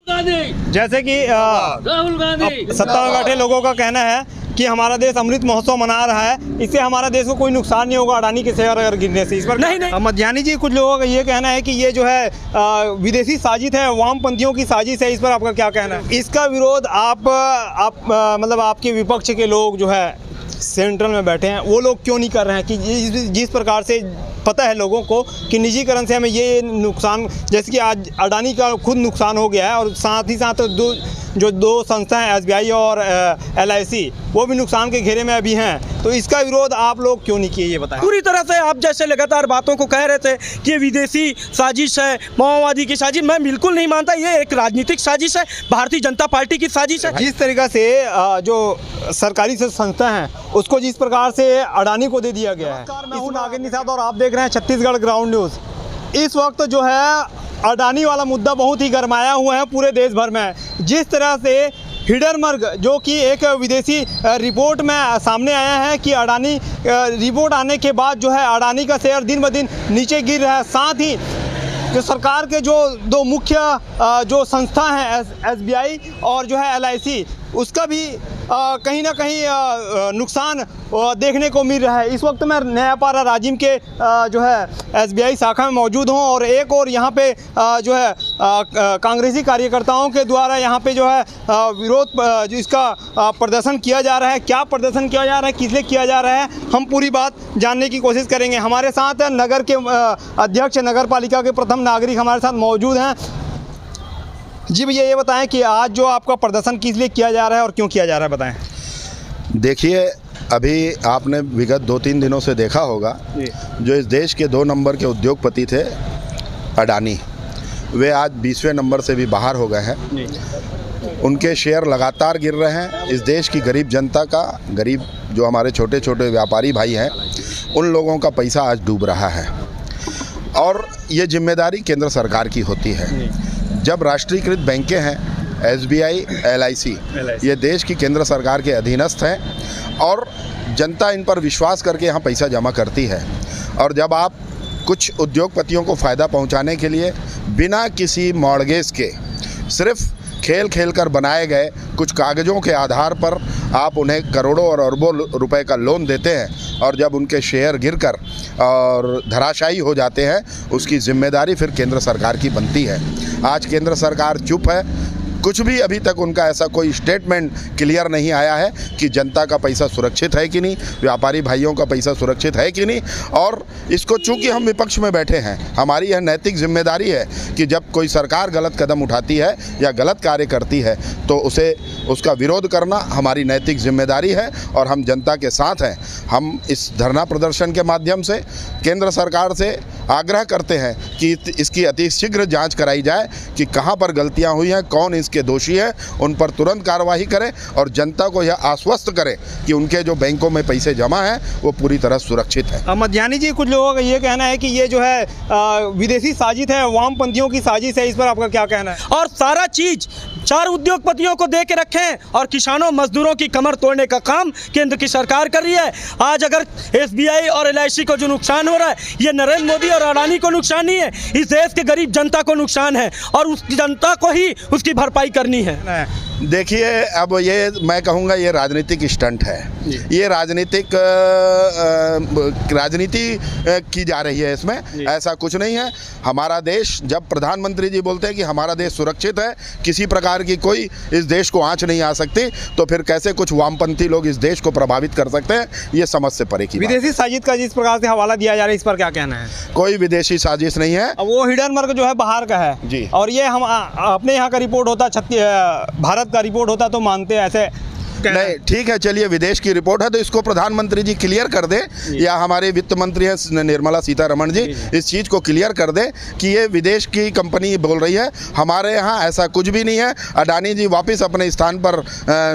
जैसे कि राहुल गांधी सत्ता में बैठे लोगों का कहना है कि हमारा देश अमृत महोत्सव मना रहा है, इससे हमारा देश को कोई नुकसान नहीं होगा अडानी के शेयर अगर गिरने से। इस पर नहीं। मध्यानी जी, कुछ लोगों का ये कहना है कि ये जो है विदेशी साजिश है, वामपंथियों की साजिश है। इस पर आपका क्या कहना है? इसका विरोध आप मतलब आपके विपक्ष के लोग जो है सेंट्रल में बैठे हैं वो लोग क्यों नहीं कर रहे हैं कि जिस प्रकार से पता है लोगों को कि निजीकरण से हमें ये नुकसान, जैसे कि आज अडानी का खुद नुकसान हो गया है और साथ ही साथ दो संस्था हैं SBI और LIC, वो भी नुकसान के घेरे में अभी हैं। तो इसका विरोध आप लोग क्यों नहीं किए, ये बताएं। पूरी तरह से आप जैसे लगातार बातों को कह रहे थे कि ये विदेशी साजिश है, माओवादी की साजिश, मैं बिल्कुल नहीं मानता। ये एक राजनीतिक साजिश है, भारतीय जनता पार्टी की साजिश है। जिस तरीक़ा से जो सरकारी संस्था हैं उसको जिस प्रकार से अडानी को दे दिया गया है। मैं हूं नागेंद्र निषाद और आप देख रहे हैं छत्तीसगढ़ ग्राउंड न्यूज़। इस वक्त जो है अडानी वाला मुद्दा बहुत ही गरमाया हुआ है पूरे देश भर में। जिस तरह से हिडनबर्ग, जो कि एक विदेशी रिपोर्ट में सामने आया है कि अडानी रिपोर्ट आने के बाद जो है अडानी का शेयर दिन ब दिन नीचे गिर रहा है। साथ ही जो सरकार के जो दो मुख्य जो संस्था हैं SBI और जो है LIC, उसका भी कहीं ना कहीं नुकसान देखने को मिल रहा है। इस वक्त मैं नयापारा राजिम के जो है SBI शाखा में मौजूद हूं और एक और यहाँ पे जो है कांग्रेसी कार्यकर्ताओं के द्वारा यहाँ पे जो है विरोध इसका प्रदर्शन किया जा रहा है। क्या प्रदर्शन किया जा रहा है, किस लिए किया जा रहा है, हम पूरी बात जानने की कोशिश करेंगे। हमारे साथ नगर के अध्यक्ष, नगर पालिका के प्रथम नागरिक हमारे साथ मौजूद हैं। जी भैया, ये बताएं कि आज जो आपका प्रदर्शन किस लिए किया जा रहा है और क्यों किया जा रहा है, बताएं। देखिए, अभी आपने विगत 2-3 दिनों से देखा होगा जो इस देश के 2 नंबर के उद्योगपति थे अडानी, वे आज 20वें नंबर से भी बाहर हो गए हैं। उनके शेयर लगातार गिर रहे हैं। इस देश की गरीब जनता का, गरीब जो हमारे छोटे छोटे व्यापारी भाई हैं, उन लोगों का पैसा आज डूब रहा है और ये जिम्मेदारी केंद्र सरकार की होती है। जब राष्ट्रीयकृत बैंकें हैं SBI, LIC, ये देश की केंद्र सरकार के अधीनस्थ हैं और जनता इन पर विश्वास करके यहाँ पैसा जमा करती है। और जब आप कुछ उद्योगपतियों को फ़ायदा पहुँचाने के लिए बिना किसी मॉर्गेज के सिर्फ खेल खेल कर बनाए गए कुछ कागज़ों के आधार पर आप उन्हें करोड़ों और अरबों रुपए का लोन देते हैं और जब उनके शेयर गिरकर और धराशायी हो जाते हैं, उसकी जिम्मेदारी फिर केंद्र सरकार की बनती है। आज केंद्र सरकार चुप है, कुछ भी अभी तक उनका ऐसा कोई स्टेटमेंट क्लियर नहीं आया है कि जनता का पैसा सुरक्षित है कि नहीं, व्यापारी भाइयों का पैसा सुरक्षित है कि नहीं। और इसको चूंकि हम विपक्ष में बैठे हैं, हमारी यह नैतिक जिम्मेदारी है कि जब कोई सरकार गलत कदम उठाती है या गलत कार्य करती है तो उसका विरोध करना हमारी नैतिक जिम्मेदारी है और हम जनता के साथ हैं। हम इस धरना प्रदर्शन के माध्यम से केंद्र सरकार से आग्रह करते हैं कि इसकी अतिशीघ्र जाँच कराई जाए कि कहाँ पर गलतियाँ हुई हैं, कौन इसके दोषी है, उन पर तुरंत कार्रवाई करें और जनता को यह आश्वस्त करें कि उनके जो बैंकों में पैसे जमा हैं वो पूरी तरह सुरक्षित है। मध्यानी जी, कुछ लोगों का ये कहना है कि ये जो है विदेशी साजिश है, वामपंथियों की साजिश है। इस पर आपका क्या कहना है? और सारा चीज 4 उद्योगपतियों को दे के रखें और किसानों मजदूरों की कमर तोड़ने का काम केंद्र की सरकार कर रही है। आज अगर SBI और LIC को जो नुकसान हो रहा है, ये नरेंद्र मोदी और अडानी को नुकसान नहीं है, इस देश के गरीब जनता को नुकसान है और उस जनता को ही उसकी भरपाई करनी है। देखिए, अब ये मैं कहूँगा ये राजनीतिक स्टंट है, ये राजनीति की जा रही है इसमें, ऐसा कुछ नहीं है। हमारा देश, जब प्रधानमंत्री जी बोलते हैं कि हमारा देश सुरक्षित है, किसी प्रकार की कोई इस देश को आंच नहीं आ सकती, तो फिर कैसे कुछ वामपंथी लोग इस देश को प्रभावित कर सकते हैं, ये समझ से परे की विदेशी साजिश का जिस प्रकार से हवाला दिया जा रहा है, इस पर क्या कहना है? कोई विदेशी साजिश नहीं है। वो हिडनबर्ग जो है बाहर का है जी, और ये हम अपने यहाँ का रिपोर्ट होता, भारत का रिपोर्ट होता तो मानते हैं, ऐसे नहीं। ठीक है, चलिए, विदेश की रिपोर्ट है तो इसको प्रधानमंत्री जी क्लियर कर दे या हमारे वित्त मंत्री हैं निर्मला सीतारमण जी इस चीज़ को क्लियर कर दे कि ये विदेश की कंपनी बोल रही है। हमारे यहाँ ऐसा कुछ भी नहीं है। अडानी जी वापस अपने स्थान पर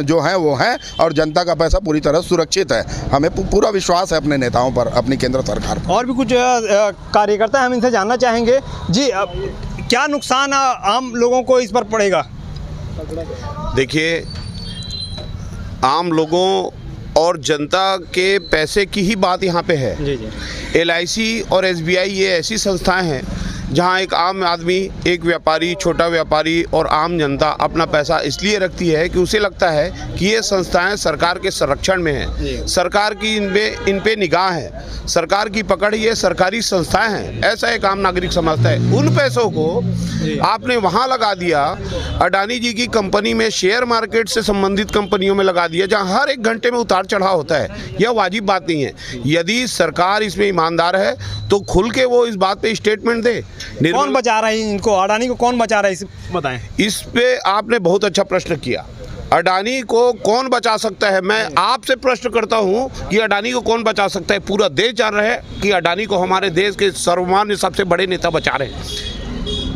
जो हैं वो हैं और जनता का पैसा पूरी तरह सुरक्षित है। हमें पूरा विश्वास है अपने नेताओं पर, अपनी केंद्र सरकार पर। और भी कुछ कार्यकर्ता हम इनसे जानना चाहेंगे। जी, क्या नुकसान आम लोगों को इस पर पड़ेगा? देखिए, आम लोगों और जनता के पैसे की ही बात यहाँ पे है। जी। LIC और SBI ये ऐसी संस्थाएं हैं जहां एक आम आदमी, एक व्यापारी, छोटा व्यापारी और आम जनता अपना पैसा इसलिए रखती है कि उसे लगता है कि ये संस्थाएं सरकार के संरक्षण में हैं, सरकार की इन पे निगाह है, सरकार की पकड़, ये सरकारी संस्थाएं हैं, ऐसा एक आम नागरिक समझता है। उन पैसों को आपने वहां लगा दिया, अडानी जी की कंपनी में, शेयर मार्केट से संबंधित कंपनियों में लगा दिया, जहां हर एक घंटे में उतार चढ़ाव होता है। यह वाजिब बात नहीं है। यदि सरकार इसमें ईमानदार है तो खुल के वो इस बात पे स्टेटमेंट दे। कौन बचा रहा है इनको, अडानी को कौन बचा रहा है, इस बताएं। इस पे आपने बहुत अच्छा प्रश्न किया। अडानी को कौन बचा सकता है? मैं आपसे प्रश्न करता हूं कि अडानी को कौन बचा सकता है? पूरा देश जान रहा है कि अडानी को हमारे देश के सर्वमान्य सबसे बड़े नेता बचा रहे हैं।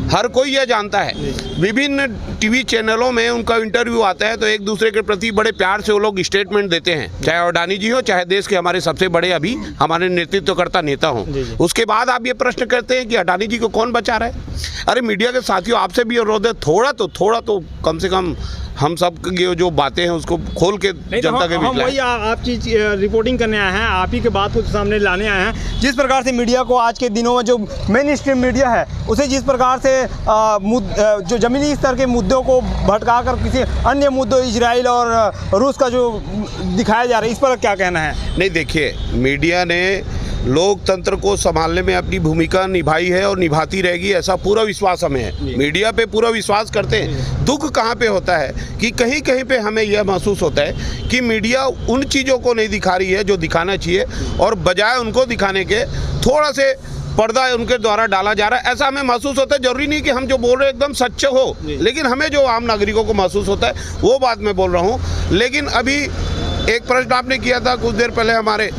हर कोई यह जानता है। विभिन्न टीवी चैनलों में उनका इंटरव्यू आता है तो एक दूसरे के प्रति बड़े प्यार से वो लोग स्टेटमेंट देते हैं, चाहे अडानी जी हो, चाहे देश के हमारे सबसे बड़े अभी हमारे नेतृत्वकर्ता नेता हों। उसके बाद आप ये प्रश्न करते हैं कि अडानी जी को कौन बचा रहा है? अरे मीडिया के साथियों, आपसे भी अनुरोध है, थोड़ा तो कम से कम हम सब ये जो बातें हैं उसको खोल के जनता के बीच हम वही आपकी रिपोर्टिंग करने आए हैं, आप ही के बात को सामने लाने आए हैं। जिस प्रकार से मीडिया को आज के दिनों में जो मेन स्ट्रीम मीडिया है उसे जिस प्रकार से जो ज़मीनी स्तर के मुद्दों को भटका कर किसी अन्य मुद्दों, इजराइल और रूस का जो दिखाया जा रहा है, इस पर क्या कहना है? नहीं, देखिए, मीडिया ने लोकतंत्र को संभालने में अपनी भूमिका निभाई है और निभाती रहेगी, ऐसा पूरा विश्वास हमें है। मीडिया पे पूरा विश्वास करते हैं। दुख कहाँ पे होता है कि कहीं कहीं पे हमें यह महसूस होता है कि मीडिया उन चीज़ों को नहीं दिखा रही है जो दिखाना चाहिए, और बजाय उनको दिखाने के थोड़ा से पर्दा उनके द्वारा डाला जा रहा है, ऐसा हमें महसूस होता है। जरूरी नहीं कि हम जो बोल रहे हैं एकदम सच्चे हो, लेकिन हमें जो आम नागरिकों को महसूस होता है वो बात मैं बोल रहा हूँ। लेकिन अभी एक प्रश्न आपने किया था कुछ देर पहले हमारे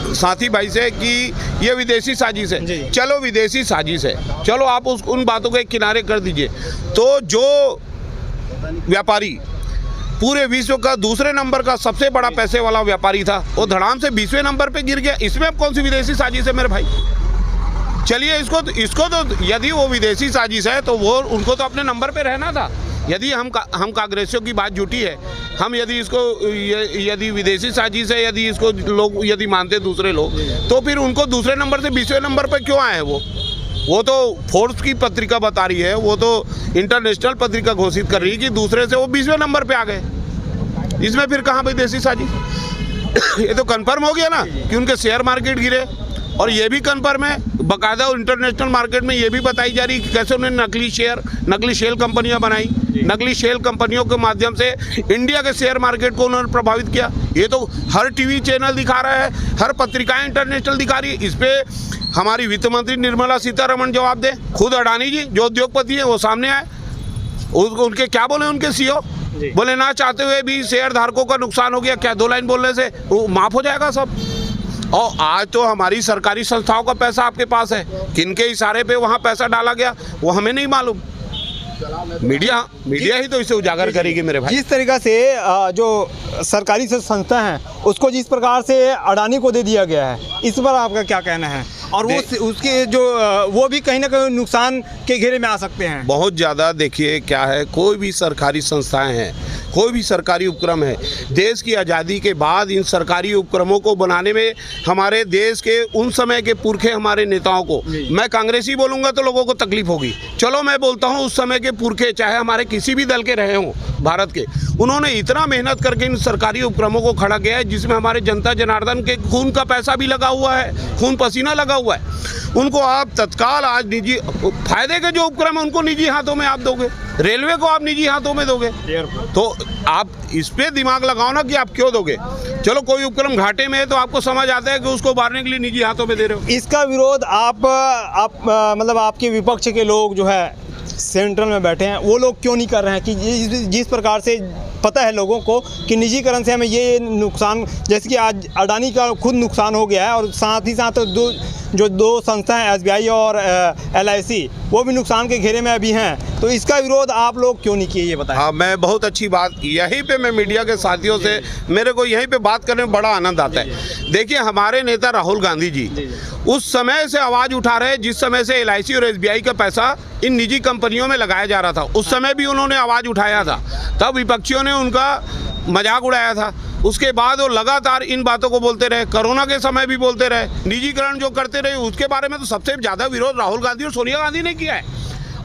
साथी भाई से कि ये विदेशी साजिश है। चलो विदेशी साजिश है, चलो आप उन बातों को एक किनारे कर दीजिए। तो जो व्यापारी पूरे विश्व का दूसरे नंबर का सबसे बड़ा पैसे वाला व्यापारी था, वो धड़ाम से 20वें नंबर पे गिर गया, इसमें अब कौन सी विदेशी साजिश है मेरे भाई? चलिए इसको तो यदि वो विदेशी साजिश है तो वो उनको तो अपने नंबर पे रहना था। यदि हम कांग्रेसियों की बात झूठी है, हम यदि विदेशी साजिश है, यदि इसको लोग यदि मानते दूसरे लोग, तो फिर उनको दूसरे नंबर से 20वें नंबर पर क्यों आए? वो तो फोर्ब्स की पत्रिका बता रही है, वो तो इंटरनेशनल पत्रिका घोषित कर रही है कि दूसरे से वो 20वें नंबर पे आ गए। इसमें फिर कहाँ विदेशी साजिश? ये तो कन्फर्म हो गया ना कि उनके शेयर मार्केट गिरे, और ये भी कन्फर्म है बाकायदा इंटरनेशनल मार्केट में ये भी बताई जा रही है कि कैसे उन्होंने नकली शेल कंपनियां बनाई, नकली शेल कंपनियों के माध्यम से इंडिया के शेयर मार्केट को उन्होंने प्रभावित किया। ये तो हर टीवी चैनल दिखा रहा है, हर पत्रिकाएं इंटरनेशनल दिखा रही है। इस पे हमारी वित्त मंत्री निर्मला सीतारमण जवाब दे, खुद अडानी जी जो उद्योगपति है वो सामने आए, उनके क्या बोले उनके सीईओ बोले ना चाहते हुए भी शेयर धारकों का नुकसान हो गया, क्या 2 लाइन बोलने से वो माफ हो जाएगा सब? और आज तो हमारी सरकारी संस्थाओं का पैसा आपके पास है, किनके इशारे पे वहाँ पैसा डाला गया वो हमें नहीं मालूम। मीडिया ही तो इसे उजागर करेगी मेरे भाई। जिस तरीका से जो सरकारी संस्था है उसको जिस प्रकार से अडानी को दे दिया गया है, इस पर आपका क्या कहना है? और वो उसके जो वो भी कहीं ना कहीं नुकसान के घेरे में आ सकते हैं बहुत ज़्यादा। देखिए क्या है, कोई भी सरकारी संस्थाएं हैं, कोई भी सरकारी उपक्रम है, देश की आज़ादी के बाद इन सरकारी उपक्रमों को बनाने में हमारे देश के उन समय के पुरखे हमारे नेताओं को, मैं कांग्रेसी बोलूँगा तो लोगों को तकलीफ होगी, चलो मैं बोलता हूँ उस समय के पुरखे चाहे हमारे किसी भी दल के रहे हों भारत के, उन्होंने इतना मेहनत करके इन सरकारी उपक्रमों को खड़ा किया है जिसमें हमारे जनता जनार्दन के खून का पैसा भी लगा हुआ है, खून पसीना लगा हुआ है। उनको आप तत्काल आज निजी फायदे के जो उपक्रम है उनको निजी हाथों में आप दोगे, रेलवे को आप निजी हाथों में दोगे, तो आप इस पे दिमाग लगाओ ना कि आप क्यों दोगे। चलो कोई उपक्रम घाटे में है तो आपको समझ आता है कि उसको उबारने के लिए निजी हाथों में दे रहे हो। इसका विरोध आप मतलब आपके विपक्ष के लोग जो है सेंट्रल में बैठे हैं वो लोग क्यों नहीं कर रहे हैं कि जिस प्रकार से पता है लोगों को कि निजीकरण से हमें ये नुकसान, जैसे कि आज अडानी का खुद नुकसान हो गया है और साथ ही साथ दो संस्थाएं SBI और LIC वो भी नुकसान के घेरे में अभी हैं, तो इसका विरोध आप लोग क्यों नहीं किए ये बताएं। हाँ, मैं बहुत अच्छी बात, यहीं पे मैं मीडिया के साथियों से मेरे को यहीं पे बात करने में बड़ा आनंद आता है। देखिए हमारे नेता राहुल गांधी जी उस समय से आवाज़ उठा रहे जिस समय से LIC और SBI का पैसा इन निजी कंपनियों में लगाया जा रहा था, उस समय भी उन्होंने आवाज़ उठाया था, तब विपक्षियों ने उनका मजाक उड़ाया था। उसके बाद वो लगातार इन बातों को बोलते रहे, कोरोना के समय भी बोलते रहे, निजीकरण जो करते रहे उसके बारे में तो सबसे ज़्यादा विरोध राहुल गांधी और सोनिया गांधी ने किया है।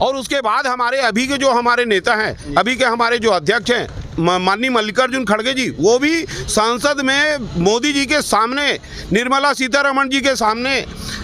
और उसके बाद हमारे अभी के जो हमारे नेता हैं, अभी के हमारे जो अध्यक्ष हैं माननीय मल्लिकार्जुन खड़गे जी, वो भी संसद में मोदी जी के सामने, निर्मला सीतारमण जी के सामने,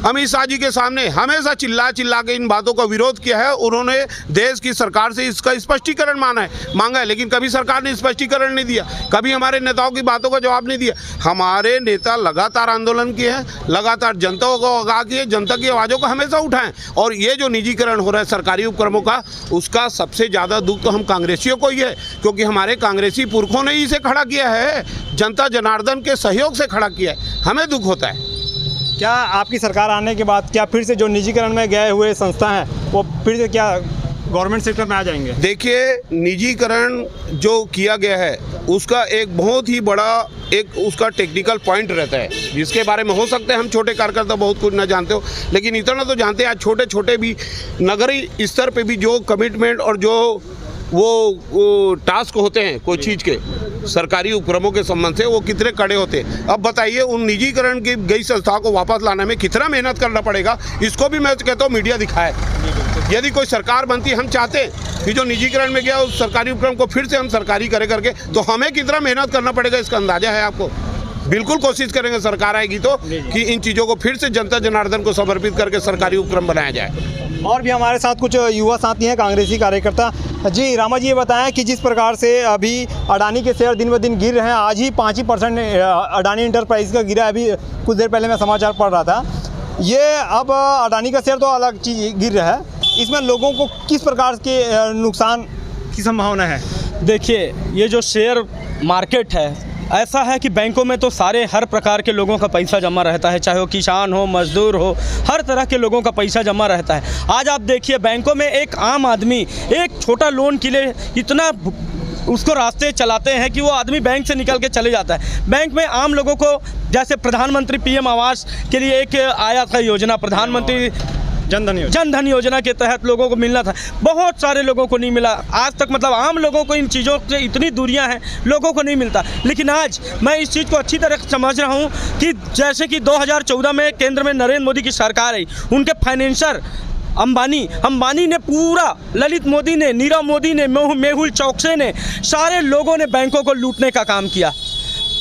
अमित शाह जी के सामने हमेशा चिल्ला के इन बातों का विरोध किया है। उन्होंने देश की सरकार से इसका स्पष्टीकरण मांगा है, लेकिन कभी सरकार ने स्पष्टीकरण नहीं दिया, कभी हमारे नेताओं की बातों का जवाब नहीं दिया। हमारे नेता लगातार आंदोलन किए हैं, लगातार जनता को आगाह किए, जनता की आवाज़ों को हमेशा उठाएं। और ये जो निजीकरण हो रहा है सरकारी उपक्रमों का, उसका सबसे ज़्यादा दुख तो हम कांग्रेसियों को ही है, क्योंकि हमारे कांग्रेसी पुरखों ने इसे खड़ा किया है, जनता जनार्दन के सहयोग से खड़ा किया है, हमें दुख होता है। क्या आपकी सरकार आने के बाद क्या फिर से जो निजीकरण में गए हुए संस्था हैं वो फिर से क्या गवर्नमेंट सेक्टर में आ जाएंगे? देखिए, निजीकरण जो किया गया है उसका एक बहुत ही बड़ा एक उसका टेक्निकल पॉइंट रहता है, जिसके बारे में हो सकता है हम छोटे कार्यकर्ता बहुत कुछ ना जानते हो, लेकिन इतना तो जानते हैं आज छोटे छोटे भी नगरीय स्तर पे भी जो कमिटमेंट और जो वो टास्क होते हैं कोई चीज़ के सरकारी उपक्रमों के संबंध से, वो कितने कड़े होते हैं। अब बताइए, उन निजीकरण की गई संस्थाओं को वापस लाने में कितना मेहनत करना पड़ेगा, इसको भी मैं कहता हूँ मीडिया दिखाए। यदि कोई सरकार बनती, हम चाहते हैं कि जो निजीकरण में गया उस सरकारी उपक्रम को फिर से हम सरकारी करे करके, तो हमें कितना मेहनत करना पड़ेगा इसका अंदाजा है आपको। बिल्कुल कोशिश करेंगे सरकार आएगी तो कि इन चीज़ों को फिर से जनता जनार्दन को समर्पित करके सरकारी उपक्रम बनाया जाए। और भी हमारे साथ कुछ युवा साथी हैं, कांग्रेसी कार्यकर्ता। जी रामा जी, ये बताएं कि जिस प्रकार से अभी अडानी के शेयर दिन ब दिन गिर रहे हैं, आज ही 5% अडानी इंटरप्राइज का गिरा है। अभी कुछ देर पहले मैं समाचार पढ़ रहा था। ये अब अडानी का शेयर तो अलग चीज़ गिर रहा है, इसमें लोगों को किस प्रकार के नुकसान की संभावना है? देखिए, ये जो शेयर मार्केट है ऐसा है कि बैंकों में तो सारे हर प्रकार के लोगों का पैसा जमा रहता है, चाहे वो किसान हो, मजदूर हो, हर तरह के लोगों का पैसा जमा रहता है। आज आप देखिए, बैंकों में एक आम आदमी एक छोटा लोन के लिए इतना उसको रास्ते चलाते हैं कि वो आदमी बैंक से निकल के चले जाता है। बैंक में आम लोगों को, जैसे प्रधानमंत्री पीएम आवास के लिए एक आया था योजना, प्रधानमंत्री जनधन योजना के तहत लोगों को मिलना था, बहुत सारे लोगों को नहीं मिला आज तक। मतलब आम लोगों को इन चीज़ों से इतनी दूरियां हैं, लोगों को नहीं मिलता। लेकिन आज मैं इस चीज़ को अच्छी तरह समझ रहा हूं कि जैसे कि 2014 में केंद्र में नरेंद्र मोदी की सरकार आई, उनके फाइनेंसर अंबानी ने पूरा, ललित मोदी ने, नीरव मोदी ने, मेहुल चौकसी ने, सारे लोगों ने बैंकों को लूटने का काम किया।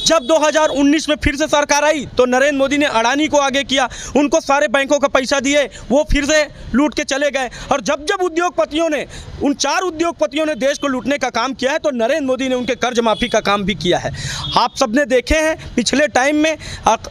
जब 2019 में फिर से सरकार आई तो नरेंद्र मोदी ने अडानी को आगे किया, उनको सारे बैंकों का पैसा दिए, वो फिर से लूट के चले गए। और जब उद्योगपतियों ने, उन 4 उद्योगपतियों ने देश को लूटने का काम किया है, तो नरेंद्र मोदी ने उनके कर्ज माफ़ी का काम भी किया है। आप सबने देखे हैं पिछले टाइम में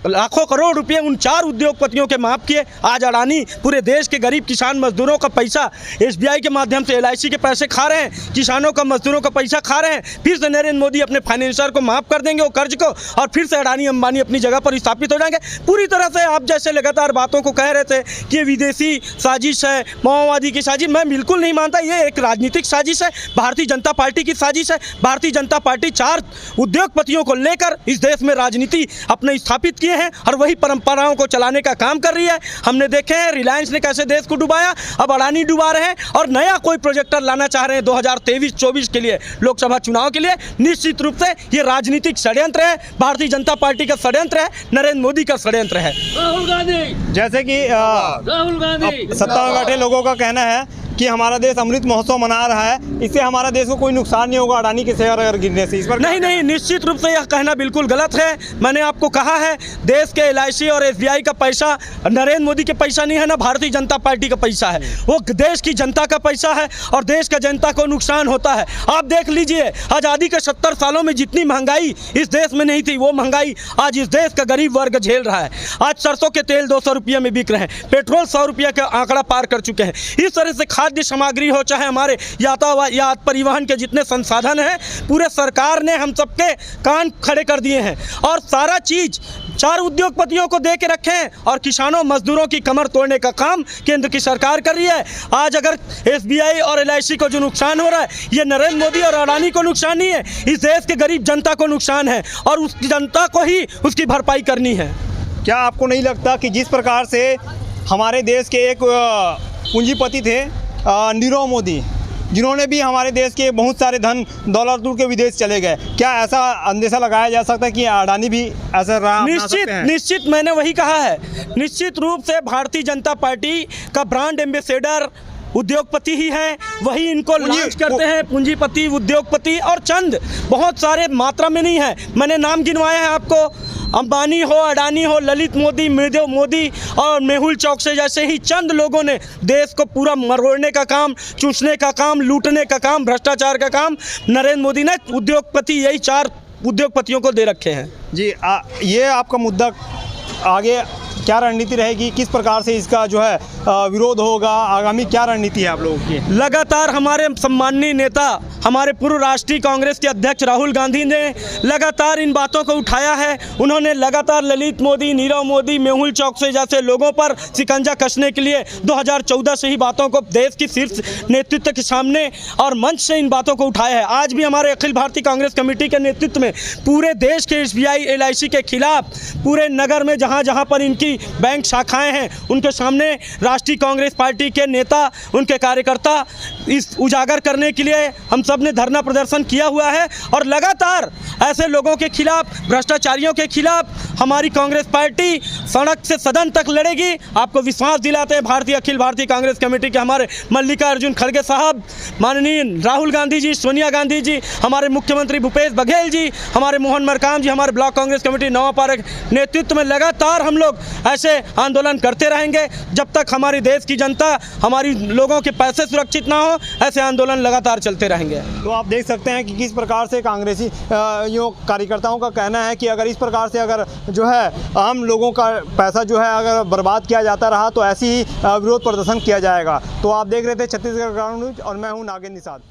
लाखों करोड़ रुपये उन 4 उद्योगपतियों के माफ़ किए। आज अडानी पूरे देश के गरीब किसान मजदूरों का पैसा SBI के माध्यम से LIC के पैसे खा रहे हैं, किसानों का, मजदूरों का पैसा खा रहे हैं। फिर से नरेंद्र मोदी अपने फाइनेंसर को माफ़ कर देंगे वो कर्ज को, और फिर से अडानी अंबानी अपनी जगह पर स्थापित हो जाएंगे। पूरी तरह से आप जैसे लगातार बातों को कह रहे थे कि विदेशी साजिश है, माओवादी की साजिश, मैं बिल्कुल नहीं मानता। ये एक राजनीतिक साजिश है, भारतीय जनता पार्टी की साजिश है। भारतीय जनता पार्टी 4 उद्योगपतियों को लेकर इस देश में राजनीति अपने स्थापित किए हैं और वही परंपराओं को चलाने का काम कर रही है। हमने देखे हैं रिलायंस ने कैसे देश को डुबाया, अब अडानी डुबा रहे हैं और नया कोई प्रोजेक्टर लाना चाह रहे हैं 2023-24 के लिए, लोकसभा चुनाव के लिए। निश्चित रूप से ये राजनीतिक षड्यंत्र है, भारतीय जनता पार्टी का षड्यंत्र है, नरेंद्र मोदी का षड्यंत्र है। राहुल गांधी, जैसे कि राहुल गांधी, सत्ता में बैठे लोगों का कहना है कि हमारा देश अमृत महोत्सव मना रहा है, इससे हमारा देश को कोई नुकसान नहीं होगा अडानी के शेयर अगर गिरने से। इस पर नहीं, निश्चित रूप से यह कहना बिल्कुल गलत है। मैंने आपको कहा है, देश के LIC और SBI का पैसा नरेंद्र मोदी के पैसा नहीं है, ना भारतीय जनता पार्टी का पैसा है, वो देश की जनता का पैसा है और देश का जनता को नुकसान होता है। आप देख लीजिए, आज़ादी के 70 सालों में जितनी महंगाई इस देश में नहीं थी, वो महंगाई आज इस देश का गरीब वर्ग झेल रहा है। आज सरसों के तेल 200 रुपये में बिक रहे हैं, पेट्रोल 100 रुपये का आंकड़ा पार कर चुके हैं। इस तरह से खाद्य सामग्री हो, चाहे हमारे यातायात परिवहन के जितने संसाधन हैं, पूरे सरकार ने हम सबके कान खड़े कर दिए हैं और सारा चीज 4 उद्योगपतियों को दे के रखे हैं और किसानों मजदूरों की कमर तोड़ने का काम केंद्र की सरकार कर रही है। आज अगर SBI और LIC को जो नुकसान हो रहा है, ये नरेंद्र मोदी और अडानी को नुकसान नहीं है, इस देश के गरीब जनता को नुकसान है और उस जनता को ही उसकी भरपाई करनी है। क्या आपको नहीं लगता कि जिस प्रकार से हमारे देश के एक पूंजीपति थे नीरव मोदी, जिन्होंने भी हमारे देश के बहुत सारे धन दौलत लूट के विदेश चले गए। क्या ऐसा अंदेशा लगाया जा सकता है कि अडानी भी ऐसा राह अपना सकते हैं? निश्चित मैंने वही कहा है। निश्चित रूप से भारतीय जनता पार्टी का ब्रांड एम्बेसडर उद्योगपति ही हैं, वही इनको लॉन्च करते हैं, पूंजीपति, उद्योगपति, और चंद बहुत सारे मात्रा में नहीं है। मैंने नाम गिनवाया है आपको, अंबानी हो, अडानी हो, ललित मोदी, मृदेव मोदी और मेहुल चौकसी जैसे ही चंद लोगों ने देश को पूरा मरोड़ने का काम, चूसने का काम, लूटने का काम, भ्रष्टाचार का काम नरेंद्र मोदी ने उद्योगपति, यही 4 उद्योगपतियों को दे रखे हैं। जी ये आपका मुद्दा आगे क्या रणनीति रहेगी, किस प्रकार से इसका जो है विरोध होगा, आगामी क्या रणनीति है आप लोगों की? लगातार हमारे सम्माननीय नेता, हमारे पूर्व राष्ट्रीय कांग्रेस के अध्यक्ष राहुल गांधी ने लगातार इन बातों को उठाया है। उन्होंने लगातार ललित मोदी, नीरव मोदी, मेहुल चौकसी जैसे लोगों पर शिकंजा कसने के लिए 2014 से ही बातों को देश की शीर्ष नेतृत्व के सामने और मंच से इन बातों को उठाया है। आज भी हमारे अखिल भारतीय कांग्रेस कमेटी के नेतृत्व में पूरे देश के SBI, LIC के खिलाफ पूरे नगर में जहाँ जहाँ पर इनकी बैंक शाखाएं हैं उनके सामने राष्ट्रीय कांग्रेस पार्टी के नेता, उनके कार्यकर्ता इस उजागर करने के लिए हम सब ने धरना प्रदर्शन किया हुआ है। और लगातार ऐसे लोगों के खिलाफ, भ्रष्टाचारियों के खिलाफ हमारी कांग्रेस पार्टी सड़क से सदन तक लड़ेगी। आपको विश्वास दिलाते हैं अखिल भारतीय कांग्रेस कमेटी के हमारे मल्लिकार्जुन खड़गे साहब, माननीय राहुल गांधी जी, सोनिया गांधी जी, हमारे मुख्यमंत्री भूपेश बघेल जी, हमारे मोहन मरकाम जी, हमारे ब्लॉक कांग्रेस कमेटी नवापारा नेतृत्व में लगातार हम लोग ऐसे आंदोलन करते रहेंगे जब तक हमारी देश की जनता, हमारी लोगों के पैसे सुरक्षित ना हो। ऐसे आंदोलन लगातार चलते रहेंगे। तो आप देख सकते हैं कि किस प्रकार से कांग्रेसी कार्यकर्ताओं का कहना है कि अगर इस प्रकार से अगर जो है आम लोगों का पैसा जो है अगर बर्बाद किया जाता रहा तो ऐसी ही विरोध प्रदर्शन किया जाएगा। तो आप देख रहे थे छत्तीसगढ़ ग्राउंड न्यूज और मैं हूं नागेंद्र निषाद।